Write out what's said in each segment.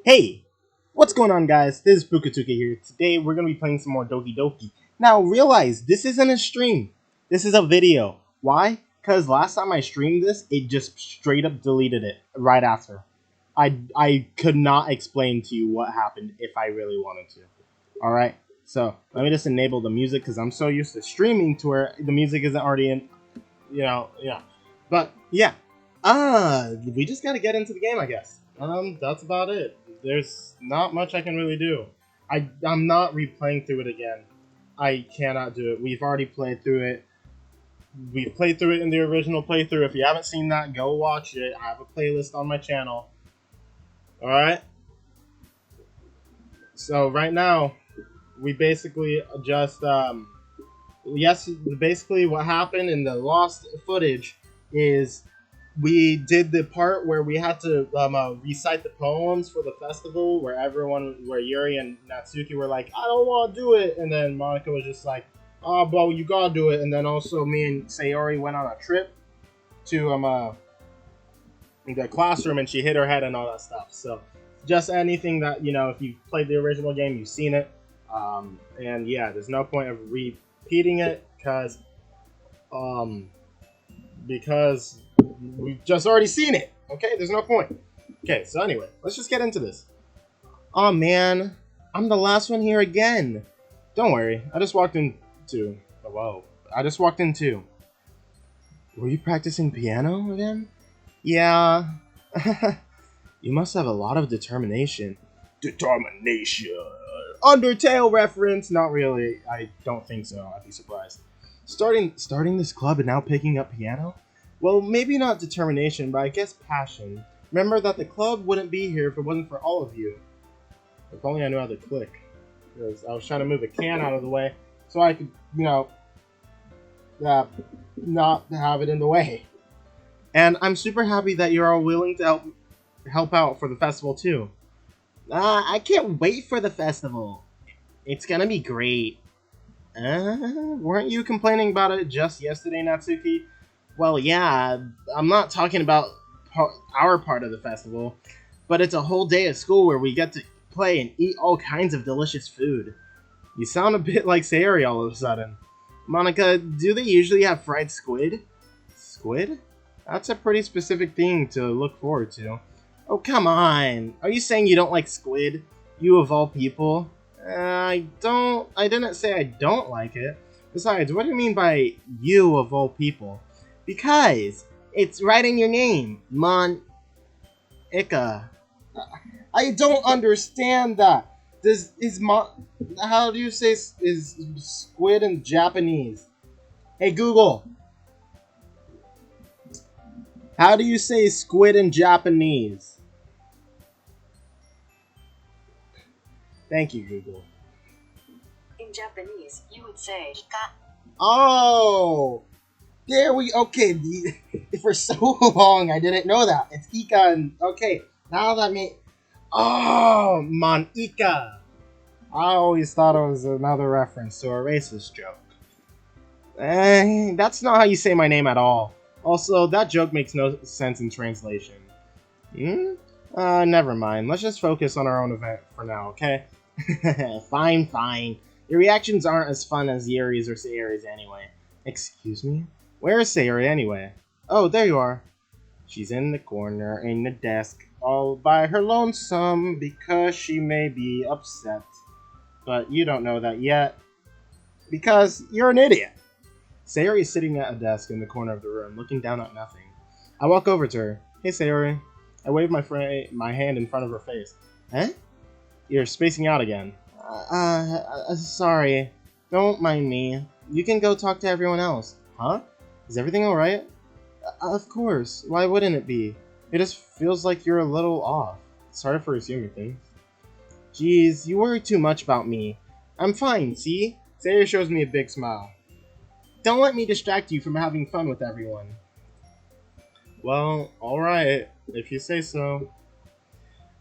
Hey, what's going on, guys? This is PukaTuka here. Today we're going to be playing some more Doki Doki. Now, realize this isn't a stream. This is a video. Why? Because last time I streamed this, it just straight up deleted it right after. I could not explain to you what happened if I really wanted to. Alright, so let me just enable the music because I'm so used to streaming to where the music isn't already in, yeah. But, yeah. We just got to get into the game, I guess. That's about it. There's not much I can really do. I'm not replaying through it again. I cannot do it. We've already played through it. We've played through it in the original playthrough. If you haven't seen that, go watch it. I have a playlist on my channel. Alright? So right now, we basically just, basically what happened in the lost footage is we did the part where we had to recite the poems for the festival where Yuri and Natsuki were like, I don't want to do it. And then Monica was just like, oh, bro, you gotta do it. And then also me and Sayori went on a trip to the classroom and she hit her head and all that stuff. So just anything that, if you played the original game, you've seen it. And yeah, there's no point of repeating it because we've just already seen it. Okay, there's no point. Okay, so anyway, let's just get into this. Oh man, I'm the last one here again. Don't worry, I just walked in too. Oh, whoa, I just walked in too. Were you practicing piano again? Yeah. You must have a lot of determination. Determination. Undertale reference? Not really. I don't think so. I'd be surprised. Starting this club and now picking up piano? Well, maybe not determination, but I guess passion. Remember that the club wouldn't be here if it wasn't for all of you. If only I knew how to click. Because I was trying to move a can out of the way so I could, not have it in the way. And I'm super happy that you're all willing to help out for the festival too. I can't wait for the festival. It's gonna be great. Weren't you complaining about it just yesterday, Natsuki? Well, yeah, I'm not talking about our part of the festival, but it's a whole day of school where we get to play and eat all kinds of delicious food. You sound a bit like Sayori all of a sudden. Monica, do they usually have fried squid? Squid? That's a pretty specific thing to look forward to. Oh, come on. Are you saying you don't like squid? You of all people? I didn't say I don't like it. Besides, what do you mean by you of all people? Because it's right in your name, Ika. I don't understand that. How do you say is squid in Japanese? Hey Google. How do you say squid in Japanese? Thank you, Google. In Japanese, you would say Ika. Oh! There we... Okay, for so long I didn't know that. It's Ika and... Okay, now that me... Oh! Ika! I always thought it was another reference to a racist joke. That's not how you say my name at all. Also, that joke makes no sense in translation. Never mind. Let's just focus on our own event for now, okay? Fine. Your reactions aren't as fun as Yuri's or Sayori's anyway. Excuse me? Where is Sayori anyway? Oh, there you are. She's in the corner, in the desk, all by her lonesome because she may be upset. But you don't know that yet. Because you're an idiot. Sayori is sitting at a desk in the corner of the room, looking down at nothing. I walk over to her. Hey, Sayori. I wave my hand in front of her face. Eh? You're spacing out again. Sorry. Don't mind me. You can go talk to everyone else. Huh? Is everything alright? Of course. Why wouldn't it be? It just feels like you're a little off. Sorry for assuming things. Jeez, you worry too much about me. I'm fine, see? Sayori shows me a big smile. Don't let me distract you from having fun with everyone. Well, alright, if you say so.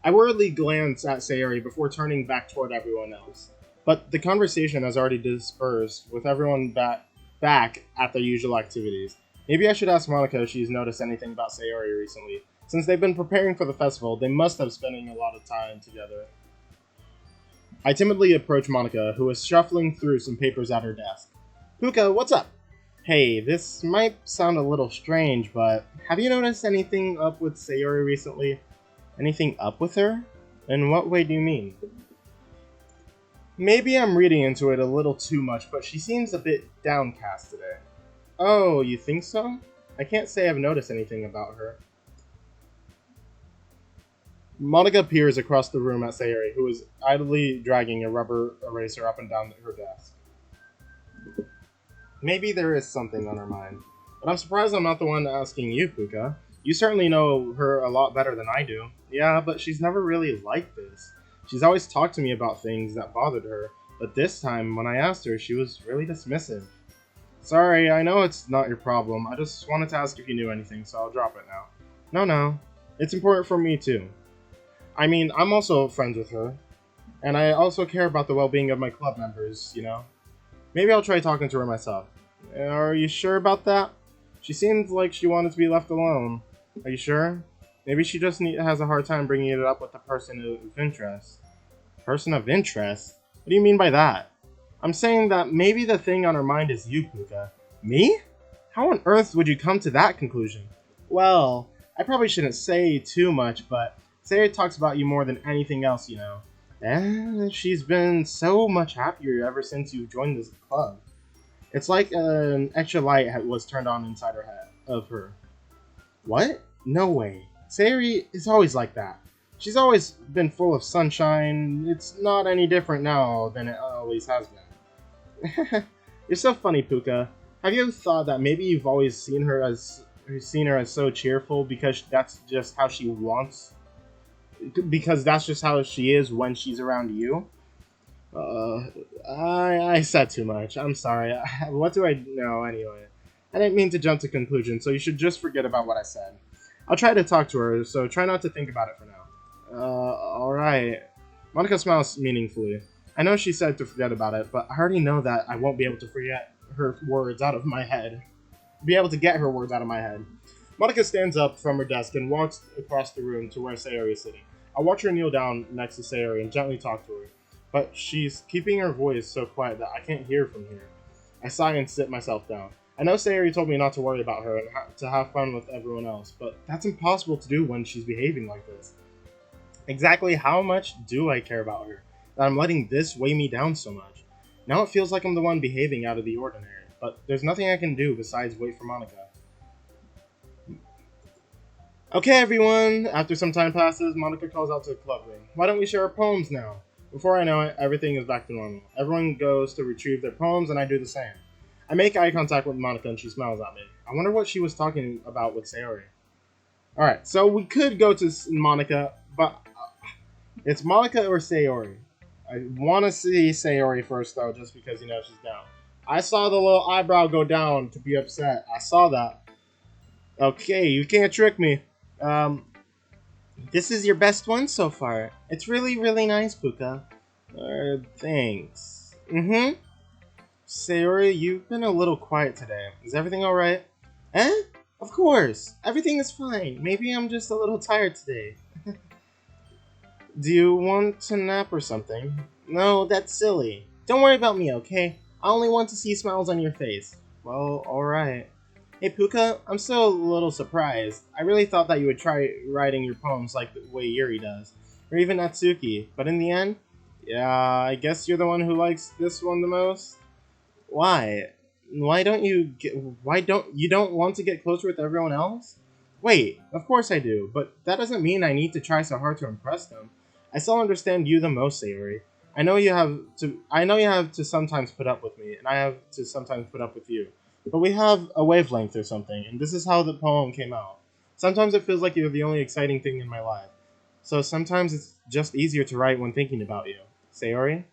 I worriedly glance at Sayori before turning back toward everyone else. But the conversation has already dispersed, with everyone back at their usual activities. Maybe I should ask Monica if she's noticed anything about Sayori recently. Since they've been preparing for the festival, they must have spending a lot of time together. I timidly approach Monika, who is shuffling through some papers at her desk. Puka, what's up? Hey, this might sound a little strange, but have you noticed anything up with Sayori recently? Anything up with her? In what way do you mean? Maybe I'm reading into it a little too much, but she seems a bit downcast today. Oh, you think so? I can't say I've noticed anything about her. Monika peers across the room at Sayori, who is idly dragging a rubber eraser up and down her desk. Maybe there is something on her mind. But I'm surprised I'm not the one asking you, Puka. You certainly know her a lot better than I do. Yeah, but she's never really like this. She's always talked to me about things that bothered her, but this time, when I asked her, she was really dismissive. Sorry, I know it's not your problem. I just wanted to ask if you knew anything, so I'll drop it now. No. It's important for me, too. I mean, I'm also friends with her, and I also care about the well-being of my club members, you know? Maybe I'll try talking to her myself. Are you sure about that? She seemed like she wanted to be left alone. Are you sure? Maybe she just has a hard time bringing it up with the person of interest. Person of interest? What do you mean by that? I'm saying that maybe the thing on her mind is you, Puka. Me? How on earth would you come to that conclusion? Well, I probably shouldn't say too much, but Sayori talks about you more than anything else, you know. And she's been so much happier ever since you joined this club. It's like an extra light was turned on inside her head of her. What? No way. Sayori is always like that. She's always been full of sunshine. It's not any different now than it always has been. You're so funny, Puka. Have you ever thought that maybe you've always seen her as so cheerful because that's just how she wants? Because that's just how she is when she's around you? I said too much. I'm sorry. What do I know anyway? I didn't mean to jump to conclusions, so you should just forget about what I said. I'll try to talk to her, so try not to think about it for now. Alright. Monika smiles meaningfully. I know she said to forget about it, but I already know that I won't be able to forget her words out of my head. Be able to get her words out of my head. Monika stands up from her desk and walks across the room to where Sayori is sitting. I watch her kneel down next to Sayori and gently talk to her, but she's keeping her voice so quiet that I can't hear from here. I sigh and sit myself down. I know Sayori told me not to worry about her and to have fun with everyone else, but that's impossible to do when she's behaving like this. Exactly how much do I care about her, that I'm letting this weigh me down so much? Now it feels like I'm the one behaving out of the ordinary, but there's nothing I can do besides wait for Monika. Okay, everyone. After some time passes, Monika calls out to the club room. Why don't we share our poems now? Before I know it, everything is back to normal. Everyone goes to retrieve their poems, and I do the same. I make eye contact with Monika, and she smiles at me. I wonder what she was talking about with Sayori. Alright, so we could go to Monika, but it's Monika or Sayori. I want to see Sayori first, though, just because, you know, she's down. I saw the little eyebrow go down to be upset. I saw that. Okay, you can't trick me. This is your best one so far. It's really, really nice, Puka. Thanks. Sayori, you've been a little quiet today. Is everything alright? Eh? Of course. Everything is fine. Maybe I'm just a little tired today. Do you want to nap or something? No, that's silly. Don't worry about me, okay? I only want to see smiles on your face. Well, alright. Hey Puka, I'm still a little surprised. I really thought that you would try writing your poems like the way Yuri does. Or even Natsuki. But in the end, yeah, I guess you're the one who likes this one the most? Why? Why don't you don't want to get closer with everyone else? Wait, of course I do, but that doesn't mean I need to try so hard to impress them. I still understand you the most, Sayori. I know you have to sometimes put up with me, and I have to sometimes put up with you. But we have a wavelength or something, and this is how the poem came out. Sometimes it feels like you're the only exciting thing in my life. So sometimes it's just easier to write when thinking about you. Sayori?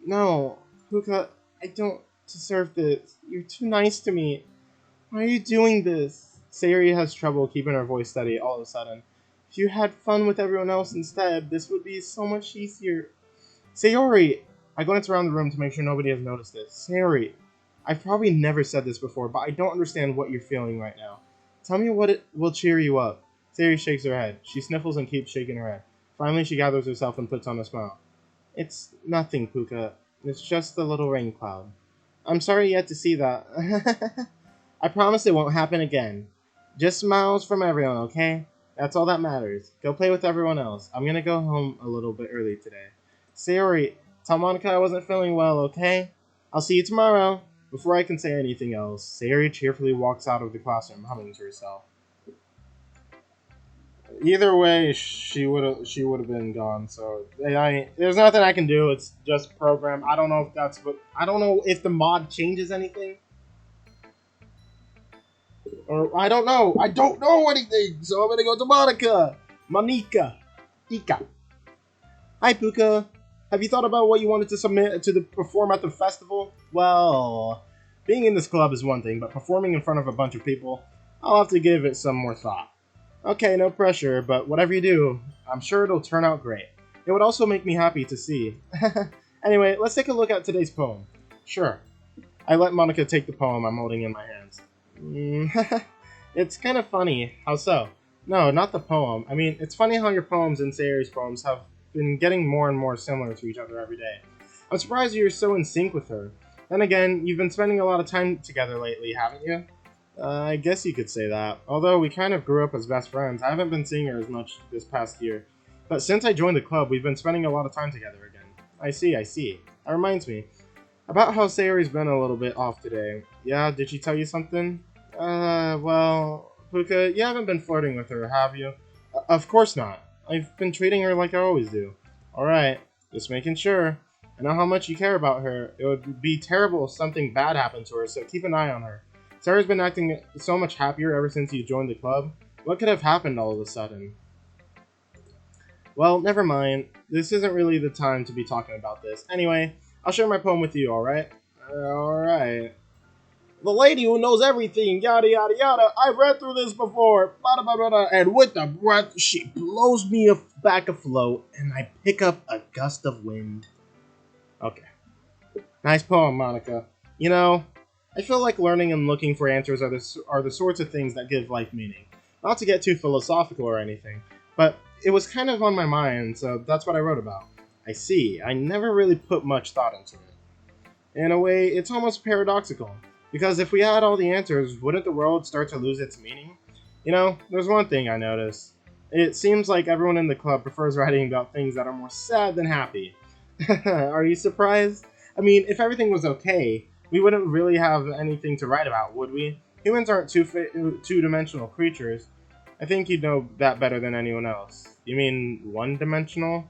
No, Puka, I don't deserve this. You're too nice to me. Why are you doing this? Sayori has trouble keeping her voice steady all of a sudden. If you had fun with everyone else instead, this would be so much easier. Sayori! I glance around the room to make sure nobody has noticed this. Sayori, I've probably never said this before, but I don't understand what you're feeling right now. Tell me what it will cheer you up. Sayori shakes her head. She sniffles and keeps shaking her head. Finally, she gathers herself and puts on a smile. It's nothing, Puka. It's just a little rain cloud. I'm sorry you had to see that. I promise it won't happen again. Just smiles from everyone, okay? That's all that matters. Go play with everyone else. I'm gonna go home a little bit early today. Sayori, tell Monica I wasn't feeling well, okay? I'll see you tomorrow. Before I can say anything else, Sayori cheerfully walks out of the classroom, humming to herself. Either way, she would have been gone. So there's nothing I can do. It's just program. I don't know if that's what I don't know if the mod changes anything, or I don't know. I don't know anything. So I'm gonna go to Monica. Ika. Hi, Puka. Have you thought about what you wanted to submit to perform at the festival? Well, being in this club is one thing, but performing in front of a bunch of people, I'll have to give it some more thought. Okay, no pressure, but whatever you do, I'm sure it'll turn out great. It would also make me happy to see. Anyway, let's take a look at today's poem. Sure. I let Monica take the poem I'm holding in my hands. It's kind of funny. How so? No, not the poem. I mean, it's funny how your poems and Sayori's poems have been getting more and more similar to each other every day. I'm surprised you're so in sync with her. Then again, you've been spending a lot of time together lately, haven't you? I guess you could say that. Although we kind of grew up as best friends, I haven't been seeing her as much this past year. But since I joined the club, we've been spending a lot of time together again. I see. That reminds me. About how Sayori's been a little bit off today. Yeah, did she tell you something? Well, Puka, you haven't been flirting with her, have you? Of course not. I've been treating her like I always do. Alright, just making sure. I know how much you care about her. It would be terrible if something bad happened to her, so keep an eye on her. Sarah's been acting so much happier ever since you joined the club. What could have happened all of a sudden? Well, never mind. This isn't really the time to be talking about this. Anyway, I'll share my poem with you, alright? Alright. The lady who knows everything, yada yada yada. I've read through this before. Bada, bada, bada. And with a breath, she blows me back afloat, and I pick up a gust of wind. Okay. Nice poem, Monica. You know, I feel like learning and looking for answers are the sorts of things that give life meaning. Not to get too philosophical or anything, but it was kind of on my mind, so that's what I wrote about. I see. I never really put much thought into it. In a way, it's almost paradoxical. Because if we had all the answers, wouldn't the world start to lose its meaning? You know, there's one thing I noticed. It seems like everyone in the club prefers writing about things that are more sad than happy. Are you surprised? I mean, if everything was okay, we wouldn't really have anything to write about, would we? Humans aren't two-dimensional creatures. I think you'd know that better than anyone else. You mean one-dimensional?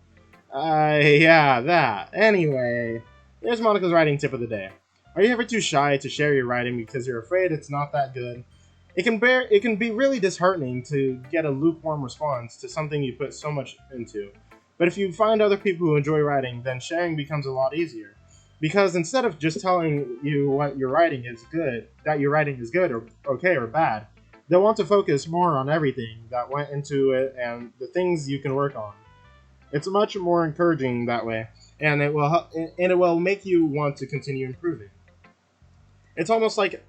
Yeah, that. Anyway, here's Monica's writing tip of the day. Are you ever too shy to share your writing because you're afraid it's not that good? It can be really disheartening to get a lukewarm response to something you put so much into. But if you find other people who enjoy writing, then sharing becomes a lot easier. Because instead of just telling you what your writing is good, that your writing is good or okay or bad, they'll want to focus more on everything that went into it and the things you can work on. It's much more encouraging that way, and it will make you want to continue improving. It's almost like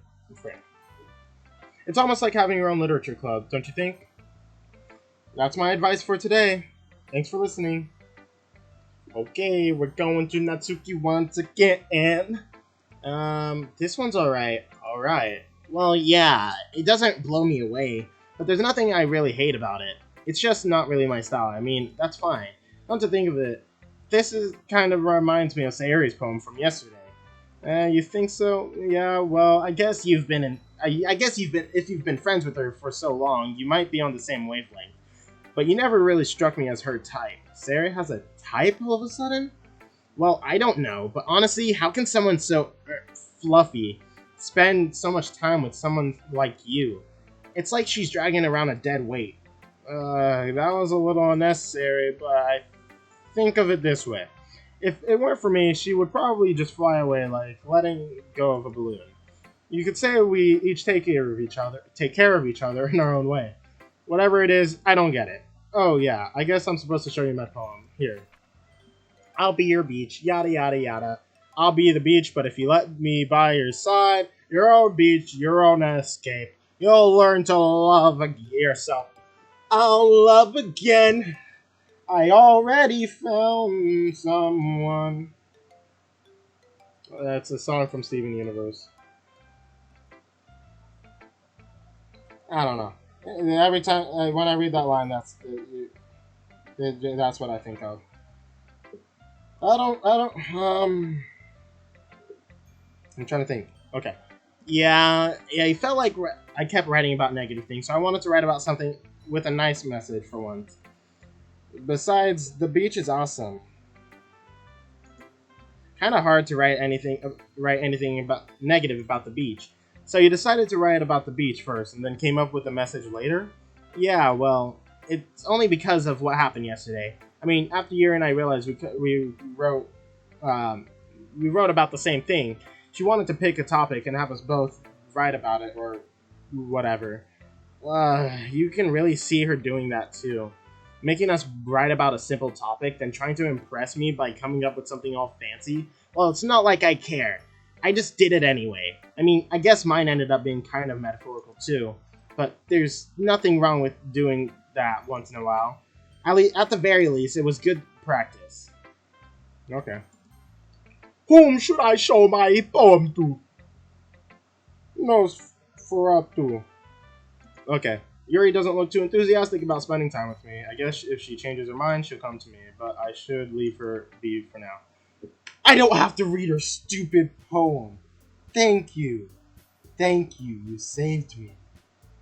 having your own literature club, don't you think? That's my advice for today. Thanks for listening. Okay, we're going to Natsuki once again. This one's alright. Alright. Well, yeah, it doesn't blow me away, but there's nothing I really hate about it. It's just not really my style. I mean, that's fine. Come to think of it, this is kind of reminds me of Sayori's poem from yesterday. You think so? Yeah, well, I guess if you've been friends with her for so long, you might be on the same wavelength. But you never really struck me as her type. Sayori has a type all of a sudden? Well, I don't know, but honestly, how can someone so fluffy spend so much time with someone like you? It's like she's dragging around a dead weight. That was a little unnecessary, but I think of it this way. If it weren't for me, she would probably just fly away like letting go of a balloon. You could say we each take care of each other in our own way. Whatever it is, I don't get it. Oh yeah, I guess I'm supposed to show you my poem. Here. I'll be your beach, yada yada yada. I'll be the beach, but if you let me by your side, your own beach, your own escape, you'll learn to love yourself. I'll love again. I already found someone. That's a song from Steven Universe. I don't know. Every time when I read that line, that's what I think of. I don't. I'm trying to think. Okay. Yeah. It felt like I kept writing about negative things, so I wanted to write about something with a nice message for once. Besides, the beach is awesome. Kind of hard to write anything about negative about the beach. So you decided to write about the beach first, and then came up with a message later? Yeah, well, it's only because of what happened yesterday. I mean, after Yuri and I realized we wrote about the same thing, she wanted to pick a topic and have us both write about it or whatever. You can really see her doing that too. Making us write about a simple topic, then trying to impress me by coming up with something all fancy. Well, it's not like I care. I just did it anyway. I mean, I guess mine ended up being kind of metaphorical too, but there's nothing wrong with doing that once in a while. At the very least, it was good practice. Okay. Whom should I show my poem to? Nosferatu. Okay. Yuri doesn't look too enthusiastic about spending time with me. I guess if she changes her mind, she'll come to me, but I should leave her be for now. I don't have to read her stupid poem. Thank you. Thank you. You saved me.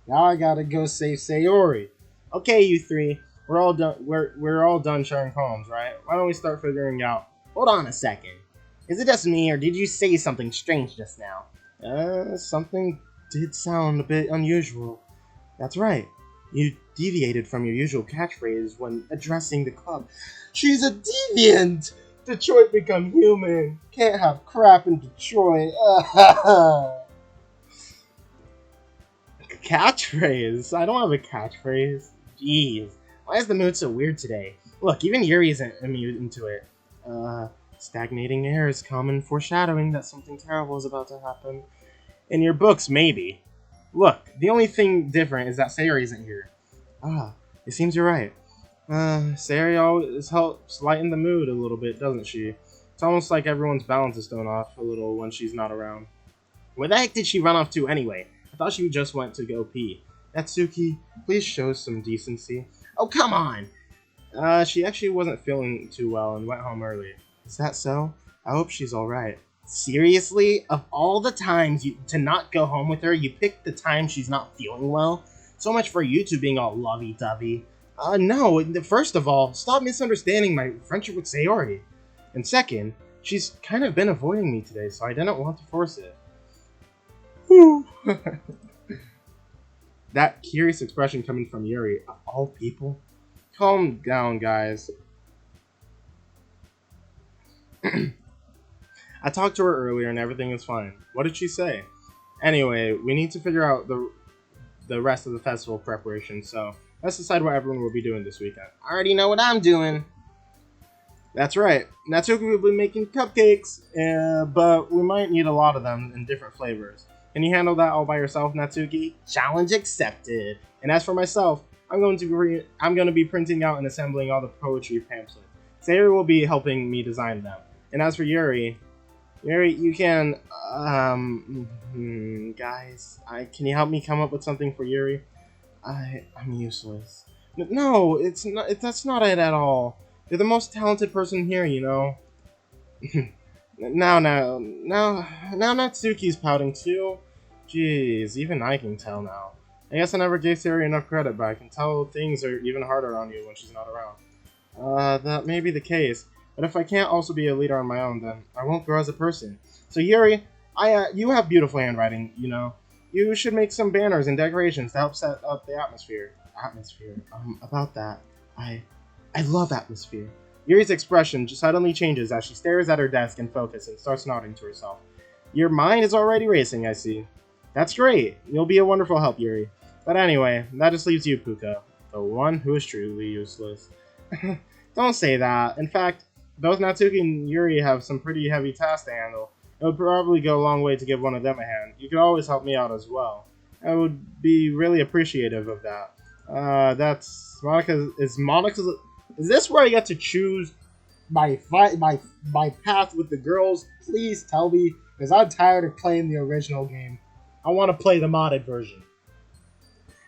Now I gotta go save Sayori. Okay, you three. We're all done. We're all done sharing poems, right? Why don't we start figuring out? Hold on a second. Is it just me, or did you say something strange just now? Something did sound a bit unusual. That's right. You deviated from your usual catchphrase when addressing the club. She's a deviant! Detroit become human. Can't have crap in Detroit. Catchphrase? I don't have a catchphrase. Jeez. Why is the mood so weird today? Look, even Yuri isn't immune to it. Stagnating air is common foreshadowing that something terrible is about to happen. In your books, maybe. Look, the only thing different is that Sayori isn't here. It seems you're right. Sayori always helps lighten the mood a little bit, doesn't she? It's almost like everyone's balance is thrown off a little when she's not around. Where the heck did she run off to anyway? I thought she just went to go pee. Natsuki, please show some decency. Oh, come on! She actually wasn't feeling too well and went home early. Is that so? I hope she's alright. Seriously? Of all the times to not go home with her, you picked the time she's not feeling well? So much for you two being all lovey-dovey. No, first of all, stop misunderstanding my friendship with Sayori. And second, she's kind of been avoiding me today, so I didn't want to force it. Whew. That curious expression coming from Yuri, of all people. Calm down, guys. I talked to her earlier and everything is fine. What did she say? Anyway, we need to figure out the rest of the festival preparation, so let's decide what everyone will be doing this weekend. I already know what I'm doing. That's right. Natsuki will be making cupcakes, but we might need a lot of them in different flavors. Can you handle that all by yourself, Natsuki? Challenge accepted. And as for myself, I'm going to be printing out and assembling all the poetry pamphlets. Sayori will be helping me design them. And as for Yuri, you can, guys, can you help me come up with something for Yuri? I'm useless. No, it's not. That's not it at all. You're the most talented person here, you know. Now Natsuki's pouting too. Jeez, even I can tell now. I guess I never gave Sayori enough credit, but I can tell things are even harder on you when she's not around. That may be the case, but if I can't also be a leader on my own, then I won't grow as a person. So Yuri, you have beautiful handwriting, you know. You should make some banners and decorations to help set up the atmosphere. About that, I love atmosphere. Yuri's expression just suddenly changes as she stares at her desk in focus and starts nodding to herself. Your mind is already racing, I see. That's great. You'll be a wonderful help, Yuri. But anyway, that just leaves you, Puka, the one who is truly useless. Don't say that. In fact, both Natsuki and Yuri have some pretty heavy tasks to handle. It would probably go a long way to give one of them a hand. You could always help me out as well. I would be really appreciative of that. That's Monica. Is Monica's? Is this where I get to choose my path with the girls? Please tell me, because I'm tired of playing the original game. I want to play the modded version.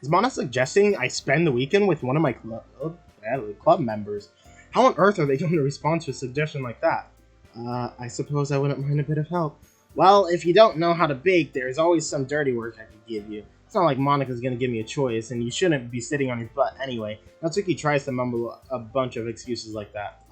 Is Mana suggesting I spend the weekend with one of my club members? How on earth are they going to respond to a suggestion like that? I suppose I wouldn't mind a bit of help. Well, if you don't know how to bake, there's always some dirty work I could give you. It's not like Monica's gonna give me a choice, and you shouldn't be sitting on your butt anyway. Natsuki tries to mumble a bunch of excuses like that.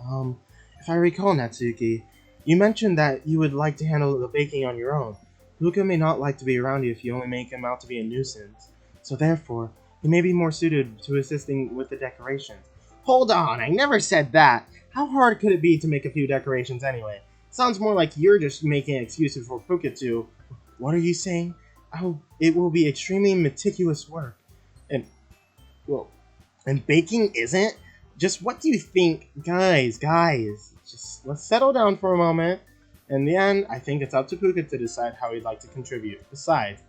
If I recall, Natsuki, you mentioned that you would like to handle the baking on your own. Puka may not like to be around you if you only make him out to be a nuisance. So therefore, he may be more suited to assisting with the decorations. Hold on, I never said that. How hard could it be to make a few decorations anyway? Sounds more like you're just making excuses for PukaTuka. What are you saying? Oh, it will be extremely meticulous work. And, well, and baking isn't? Just what do you think? Guys, just let's settle down for a moment. In the end, I think it's up to Puka to decide how he'd like to contribute. Besides,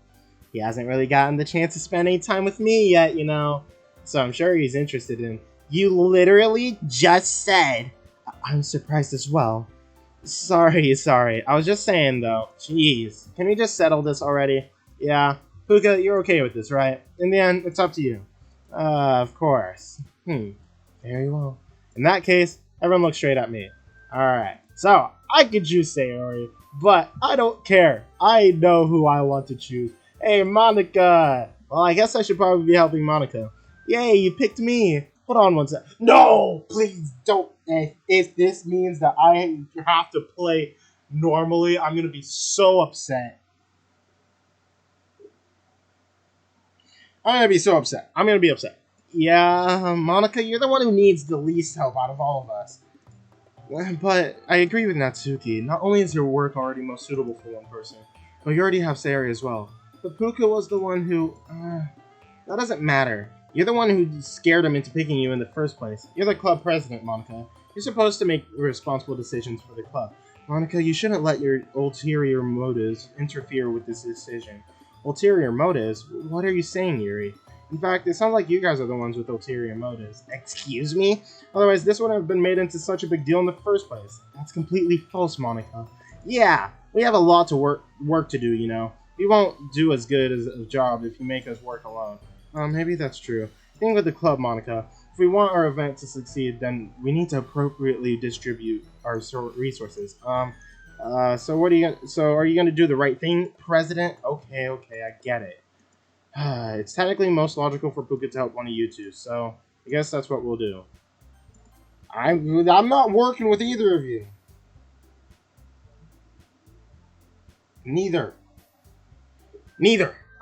he hasn't really gotten the chance to spend any time with me yet, you know. So I'm sure he's interested in. You literally just said. I'm surprised as well. Sorry. I was just saying, though. Jeez. Can we just settle this already? Yeah. Puka, you're okay with this, right? In the end, it's up to you. Of course. Very well. In that case, everyone look straight at me. Alright. So, I could choose Sayori, but I don't care. I know who I want to choose. Hey, Monica! Well, I guess I should probably be helping Monica. Yay, you picked me! Hold on one sec. No! Please don't. If this means that I have to play normally, I'm gonna be so upset. I'm gonna be upset. Yeah, Monica, you're the one who needs the least help out of all of us. But I agree with Natsuki. Not only is your work already most suitable for one person, but you already have Sayori as well. But Puka was the one who... that doesn't matter. You're the one who scared him into picking you in the first place. You're the club president, Monica. You're supposed to make responsible decisions for the club. Monica, you shouldn't let your ulterior motives interfere with this decision. Ulterior motives? What are you saying, Yuri? In fact, it sounds like you guys are the ones with ulterior motives. Excuse me? Otherwise, this wouldn't have been made into such a big deal in the first place. That's completely false, Monica. Yeah, we have a lot to work to do, you know. We won't do as good as a job if you make us work alone. Maybe that's true. Think with the club, Monica. If we want our event to succeed, then we need to appropriately distribute our resources. So what are you gonna, so are you gonna do the right thing, President? Okay, I get it. It's technically most logical for Puka to help one of you two, so I guess that's what we'll do. I'm not working with either of you. Neither.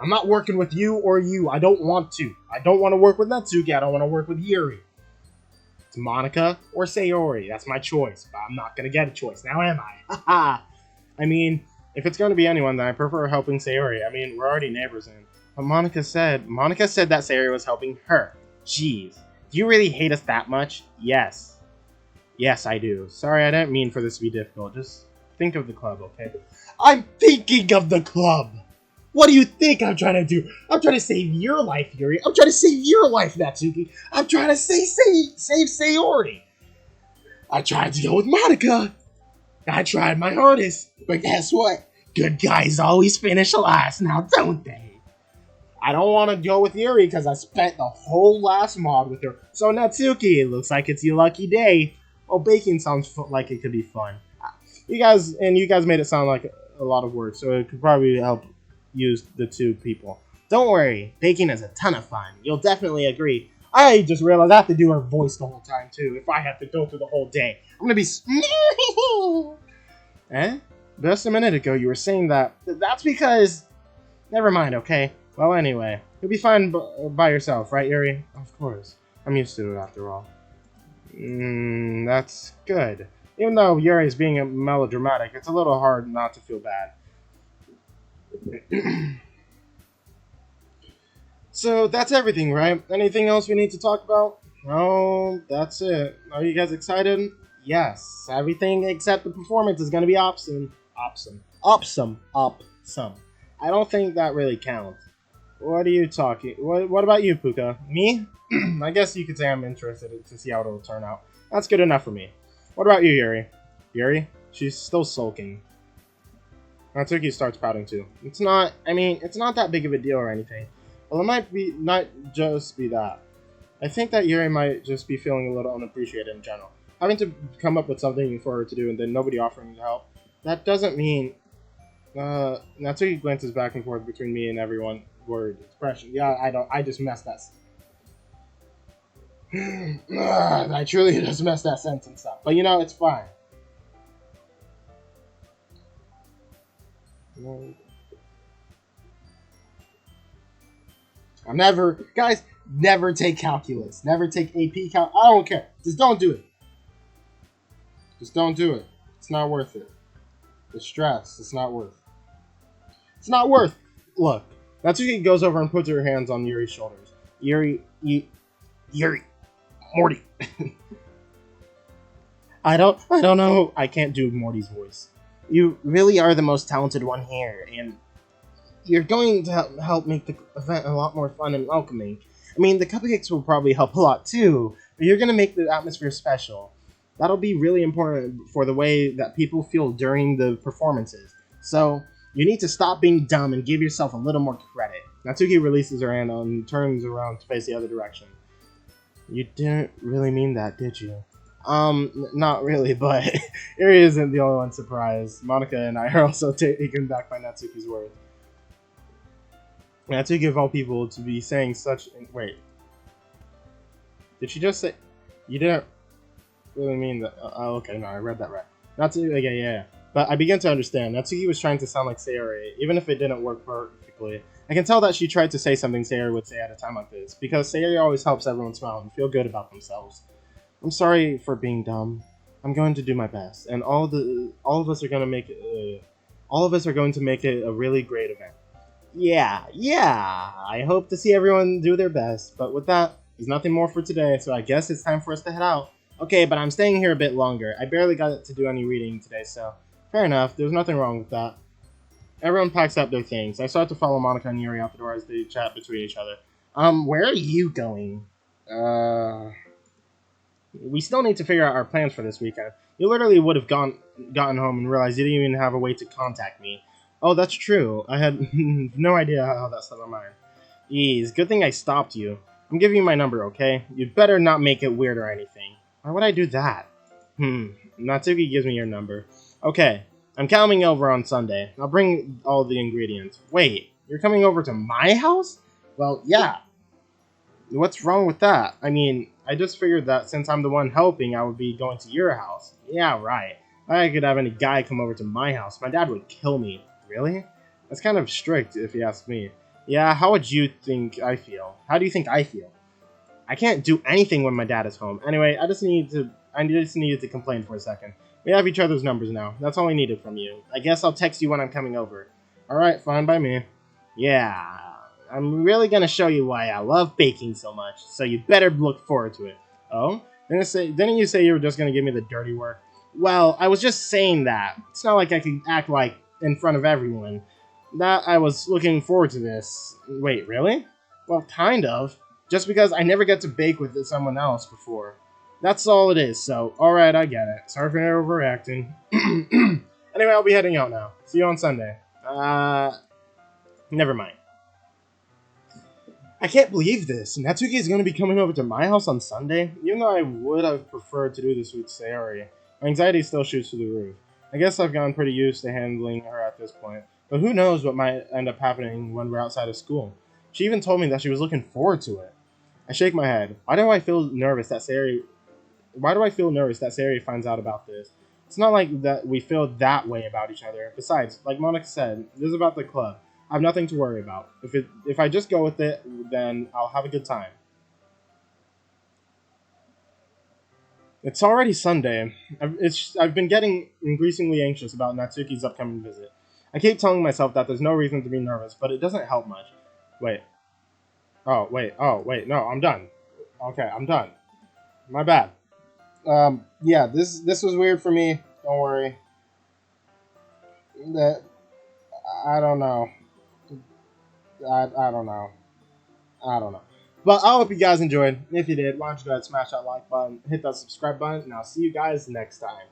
I'm not working with you or you. I don't want to. I don't want to work with Natsuki. I don't want to work with Yuri. It's Monica or Sayori. That's my choice. But I'm not going to get a choice. Now am I? Haha. I mean, if it's going to be anyone, then I prefer helping Sayori. I mean, we're already neighbors and... But Monica said that Sayori was helping her. Jeez. Do you really hate us that much? Yes. Yes, I do. Sorry, I didn't mean for this to be difficult. Just think of the club, okay? I'm thinking of the club! What do you think I'm trying to do? I'm trying to save your life, Yuri. I'm trying to save your life, Natsuki. I'm trying to save Sayori. I tried to go with Monica. I tried my hardest. But guess what? Good guys always finish last now, don't they? I don't want to go with Yuri because I spent the whole last mod with her. So Natsuki, it looks like it's your lucky day. Well, baking sounds like it could be fun. You guys made it sound like a lot of work, so it could probably help use the two people. Don't worry, baking is a ton of fun. You'll definitely agree. I just realized I have to do her voice the whole time too. If I have to go through the whole day, I'm gonna be. Just a minute ago, you were saying that. That's because. Never mind. Okay. Well, anyway, you'll be fine by yourself, right, Yuri? Of course. I'm used to it after all. That's good. Even though Yuri's being melodramatic, it's a little hard not to feel bad. So that's everything, right? Anything else we need to talk about? No, that's it. Are you guys excited? Yes. Everything except the performance is going to be awesome. I don't think that really counts. What are you talking? What about you, Puka? Me? I guess you could say I'm interested to see how it'll turn out. That's good enough for me. What about you, Yuri? Yuri? She's still sulking. Natsuki starts pouting too. It's not that big of a deal or anything. Well, it might be not just be that. I think that Yuri might just be feeling a little unappreciated in general. Having to come up with something for her to do and then nobody offering to help. That doesn't mean... Natsuki glances back and forth between me and everyone. Word expression. Yeah, I just messed that. I truly just messed that sentence up. But it's fine. Guys, never take calculus. Never take AP cal. I don't care. Just don't do it. Just don't do it. It's not worth it. The stress, it's not worth. It's not worth. Look, Natsuki goes over and puts her hands on Yuri's shoulders. Yuri, Morty. I don't know. I can't do Morty's voice. You really are the most talented one here, and you're going to help make the event a lot more fun and welcoming. I mean, the cupcakes will probably help a lot too, but you're going to make the atmosphere special. That'll be really important for the way that people feel during the performances. So, you need to stop being dumb and give yourself a little more credit. Natsuki releases her hand and turns around to face the other direction. You didn't really mean that, did you? Not really, but Eri isn't the only one surprised. Monica and I are also taken back by Natsuki's words. Natsuki of all people to be saying such... Wait. Did she just say... You didn't really mean that... Oh, okay, no, I read that right. Natsuki... Okay, yeah. But I began to understand. Natsuki was trying to sound like Sayori, even if it didn't work perfectly. I can tell that she tried to say something Sayori would say at a time like this, because Sayori always helps everyone smile and feel good about themselves. I'm sorry for being dumb. I'm going to do my best, and all of us are going to make it... all of us are going to make it a really great event. Yeah, I hope to see everyone do their best, but with that, there's nothing more for today, so I guess it's time for us to head out. Okay, but I'm staying here a bit longer. I barely got to do any reading today, so fair enough, there's nothing wrong with that. Everyone packs up their things. I start to follow Monica and Yuri out the door as they chat between each other. Where are you going? We still need to figure out our plans for this weekend. You literally would have gotten home and realized you didn't even have a way to contact me. Oh, that's true. I had no idea how that slipped my mind. Jeez, good thing I stopped you. I'm giving you my number, okay? You'd better not make it weird or anything. Why would I do that? Natsuki gives me your number. Okay, I'm coming over on Sunday. I'll bring all the ingredients. Wait, you're coming over to my house? Well, yeah. What's wrong with that? I mean, I just figured that since I'm the one helping, I would be going to your house. Yeah, right. I could have any guy come over to my house. My dad would kill me. Really? That's kind of strict, if you ask me. Yeah, how would you think I feel? How do you think I feel? I can't do anything when my dad is home. Anyway, I just needed to complain for a second. We have each other's numbers now. That's all I needed from you. I guess I'll text you when I'm coming over. Alright, fine by me. Yeah, I'm really gonna show you why I love baking so much, so you better look forward to it. Oh? Didn't you say you were just gonna give me the dirty work? Well, I was just saying that. It's not like I could act like in front of everyone. That I was looking forward to this. Wait, really? Well, kind of. Just because I never get to bake with someone else before. That's all it is, so alright, I get it. Sorry for overreacting. Anyway, I'll be heading out now. See you on Sunday. Never mind. I can't believe this. Natsuki is going to be coming over to my house on Sunday, even though I would have preferred to do this with Sayori. My anxiety still shoots through the roof. I guess I've gotten pretty used to handling her at this point, but who knows what might end up happening when we're outside of school. She even told me that she was looking forward to it. I shake my head. Why do I feel nervous that Sayori finds out about this? It's not like that we feel that way about each other. Besides, like Monica said, this is about the club. I have nothing to worry about. If I just go with it, then I'll have a good time. It's already Sunday. I've been getting increasingly anxious about Natsuki's upcoming visit. I keep telling myself that there's no reason to be nervous, but it doesn't help much. Wait. Oh, wait, no, I'm done. Okay, I'm done. My bad. Yeah, this was weird for me. Don't worry. I don't know. I don't know. I don't know. But I hope you guys enjoyed. If you did, why don't you go ahead and smash that like button, hit that subscribe button, and I'll see you guys next time.